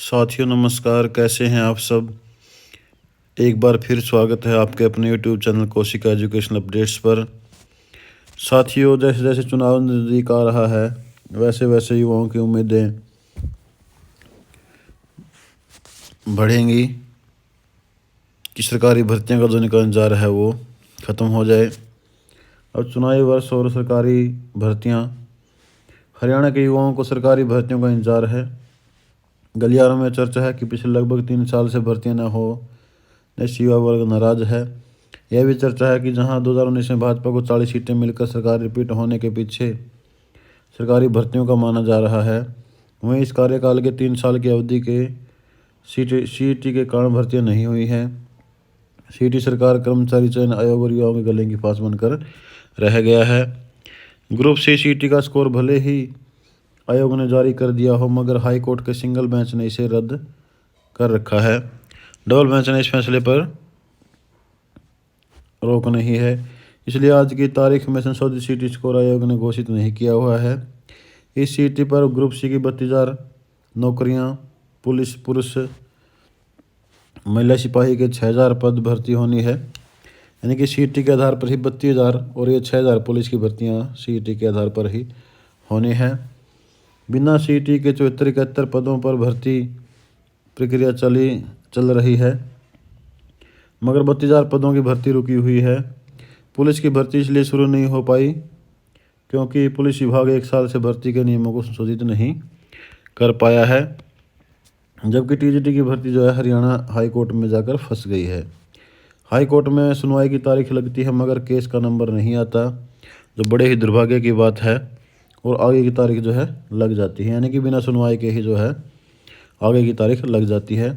साथियों नमस्कार, कैसे हैं आप सब। एक बार फिर स्वागत है आपके अपने YouTube channel Kaushik education updates पर। साथियों, जैसे जैसे चुनाव नज़दीक आ रहा है वैसे वैसे युवाओं की उम्मीदें बढ़ेंगी कि सरकारी भर्तियों का जो इंतजार है वो ख़त्म हो जाए। अब चुनावी वर्ष और सरकारी भर्तियां, हरियाणा के युवाओं को सरकारी भर्तियों का इंतजार है। गलियारों में चर्चा है कि पिछले लगभग 3 साल से भर्तियां न हो इस युवा वर्ग नाराज है। यह भी चर्चा है कि जहां 2019 में भाजपा को 40 सीटें मिलकर सरकार रिपीट होने के पीछे सरकारी भर्तियों का माना जा रहा है, वहीं इस कार्यकाल के 3 साल की अवधि के सीईटी के कारण भर्तियां नहीं हुई हैं। सीईटी सरकार, कर्मचारी चयन आयोग और युवाओं के गले की फांस बनकर रह गया है। ग्रुप सी सीईटी का स्कोर भले ही आयोग ने जारी कर दिया हो, मगर हाई कोर्ट के सिंगल बेंच ने इसे रद्द कर रखा है। डबल बेंच ने इस फैसले पर रोक नहीं है, इसलिए आज की तारीख में संशोधित सीईटी स्कोर आयोग ने घोषित नहीं किया हुआ है। इस सीईटी पर ग्रुप सी की 32,000 नौकरियां, पुरुष महिला सिपाही के 6,000 पद भर्ती होनी है। यानी कि सीईटी के आधार पर ही 32,000 और ये 6,000 पुलिस की भर्तियां सीईटी के आधार पर ही होनी है। बिना सीईटी के 74-71 पदों पर भर्ती प्रक्रिया चल रही है, मगर 32,000 पदों की भर्ती रुकी हुई है। पुलिस की भर्ती इसलिए शुरू नहीं हो पाई क्योंकि पुलिस विभाग 1 साल से भर्ती के नियमों को संशोधित नहीं कर पाया है, जबकि टीजीटी की भर्ती जो है हरियाणा हाई कोर्ट में जाकर फंस गई है। हाई कोर्ट में सुनवाई की तारीख लगती है मगर केस का नंबर नहीं आता, जो बड़े ही दुर्भाग्य की बात है, और आगे की तारीख जो है लग जाती है। यानी कि बिना सुनवाई के ही जो है आगे की तारीख लग जाती है।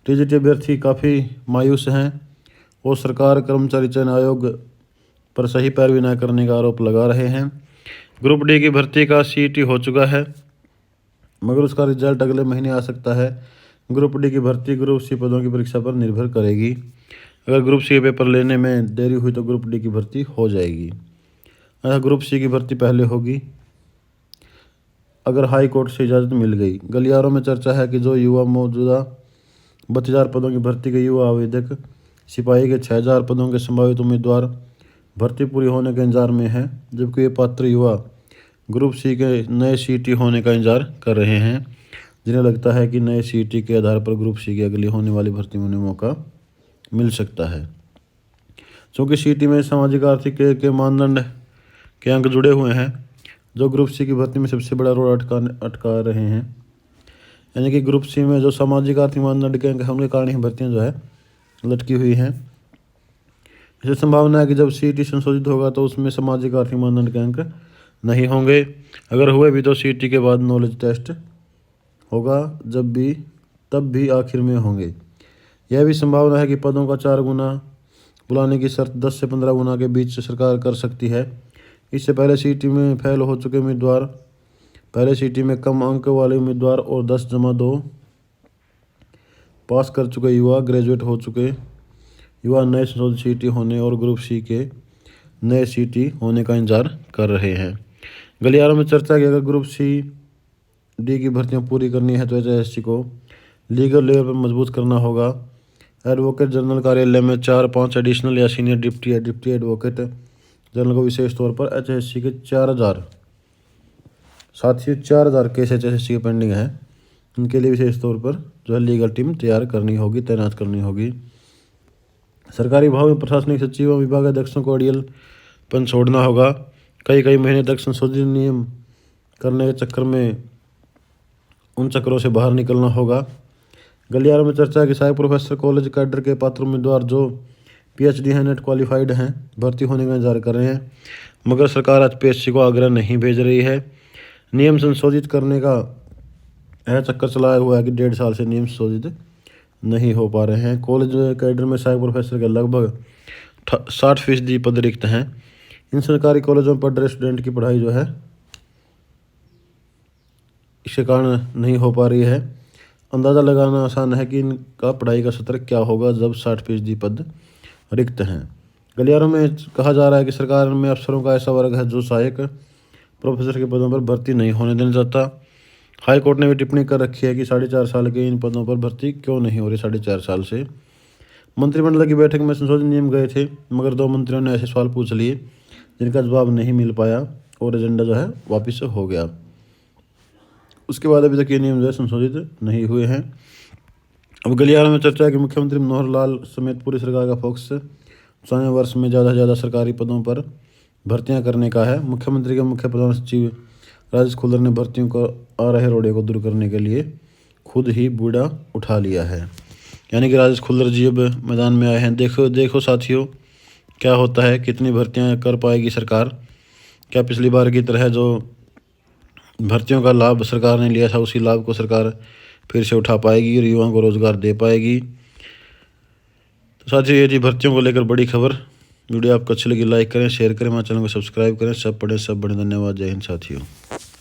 टीजीटी अभ्यर्थी काफ़ी मायूस हैं और सरकार, कर्मचारी चयन आयोग पर सही पैरवी न करने का आरोप लगा रहे हैं। ग्रुप डी की भर्ती का सीईटी हो चुका है, मगर उसका रिजल्ट अगले महीने आ सकता है। ग्रुप डी की भर्ती ग्रुप सी पदों की परीक्षा पर निर्भर करेगी। अगर ग्रुप सी पेपर लेने में देरी हुई तो ग्रुप डी की भर्ती हो जाएगी। ग्रुप सी की भर्ती पहले होगी अगर हाई कोर्ट से इजाज़त मिल गई। गलियारों में चर्चा है कि जो युवा मौजूदा 32,000 पदों की भर्ती के युवा आवेदक सिपाही के 6,000 पदों के संभावित उम्मीदवार भर्ती पूरी होने के इंतजार में हैं, जबकि ये पात्र युवा ग्रुप सी के नए सीईटी होने का इंतजार कर रहे हैं, जिन्हें लगता है कि नए सीईटी के आधार पर ग्रुप सी की अगली होने वाली भर्ती में उन्हें मौका मिल सकता है। क्योंकि सीईटी में सामाजिक आर्थिक के मानदंड के अंक जुड़े हुए हैं, जो ग्रुप सी की भर्ती में सबसे बड़ा रोड अटका रहे हैं। यानी कि ग्रुप सी में जो सामाजिक आर्थिक मानदंड के अंक हैं उनके कारण ही भर्तियाँ जो है लटकी हुई हैं। इसे संभावना है कि जब सीईटी संशोधित होगा तो उसमें सामाजिक आर्थिक मानदंड के अंक नहीं होंगे। अगर हुए भी तो सीईटी के बाद नॉलेज टेस्ट होगा, तब भी आखिर में होंगे। यह भी संभावना है कि पदों का 4 गुना बुलाने की शर्त 10 से 15 गुना के बीच सरकार कर सकती है। इससे पहले सीईटी में फेल हो चुके उम्मीदवार, पहले सीईटी में कम अंक वाले उम्मीदवार और 10+2 पास कर चुके युवा, ग्रेजुएट हो चुके युवा नए संशोधित सीईटी होने और ग्रुप सी के नए सीईटी होने का इंतजार कर रहे हैं। गलियारों में चर्चा की अगर ग्रुप सी डी की भर्तियां पूरी करनी है तो एचएससी को लीगल लेवल पर मजबूत करना होगा। एडवोकेट जनरल कार्यालय में 4-5 एडिशनल या सीनियर डिप्टी एडवोकेट जनरल को विशेष तौर पर एचएससी के 4,000 साथियों 4,000 केस एचएससी के पेंडिंग है, उनके लिए विशेष तौर पर जो है लीगल टीम तैयार करनी होगी, तैनात करनी होगी। सरकारी विभाग में प्रशासनिक सचिवों, विभागाध्यक्षों को अड़ियलपन छोड़ना होगा। कई महीने तक संशोधित नियम करने के चक्कर में उन चक्रों से बाहर निकलना होगा। गलियारों में चर्चा है कि सहायक प्रोफेसर कॉलेज कैडर के पात्र उम्मीदवार जो पीएचडी हैं, नेट क्वालिफाइड हैं, भर्ती होने का इंतजार कर रहे हैं, मगर सरकार एचपीएससी को आग्रह नहीं भेज रही है। नियम संशोधित करने का यह चक्कर चलाया हुआ है कि 1.5 साल से नियम संशोधित नहीं हो पा रहे हैं। कॉलेज कैडर में सहायक प्रोफेसर के लगभग 60% पद रिक्त हैं। इन सरकारी कॉलेजों में पढ़ रहे स्टूडेंट की पढ़ाई जो है इसके कारण नहीं हो पा रही है। अंदाज़ा लगाना आसान है कि इनका पढ़ाई का सत्र क्या होगा जब 60% पद रिक्त हैं। गलियारों में कहा जा रहा है कि सरकार में अफसरों का ऐसा वर्ग है जो सहायक प्रोफेसर के पदों पर भर्ती नहीं होने देना चाहता। हाई कोर्ट ने भी टिप्पणी कर रखी है कि 4.5 साल के इन पदों पर भर्ती क्यों नहीं हो रही 4.5 साल से। मंत्रिमंडल की बैठक में संशोधित नियम गए थे, मगर 2 मंत्रियों ने ऐसे सवाल पूछ लिए जिनका जवाब नहीं मिल पाया और एजेंडा जो है वापस हो गया। उसके बाद अभी तक ये नियम जो है संशोधित नहीं हुए हैं। अब गलियारा में चर्चा है कि मुख्यमंत्री मनोहर लाल समेत पूरी सरकार का फोकस आने वर्ष में ज़्यादा से ज़्यादा सरकारी पदों पर भर्तियां करने का है। मुख्यमंत्री के मुख्य प्रधान सचिव राजेश खुल्लर ने भर्तियों को आ रहे रोड़े को दूर करने के लिए खुद ही बीड़ा उठा लिया है। यानी कि राजेश खुल्लर जी अब मैदान में आए हैं। देखो साथियों, क्या होता है, कितनी भर्तियां कर पाएगी सरकार। क्या पिछली बार की तरह जो भर्तियों का लाभ सरकार ने लिया था उसी लाभ को सरकार फिर से उठा पाएगी और युवाओं को रोजगार दे पाएगी। तो साथियों, ये थी भर्तियों को लेकर बड़ी खबर। वीडियो आपको अच्छी लगी लाइक करें, शेयर करें, हमारे चैनल को सब्सक्राइब करें। सब पढ़ें सब बढ़ें। धन्यवाद। जय हिंद साथियों।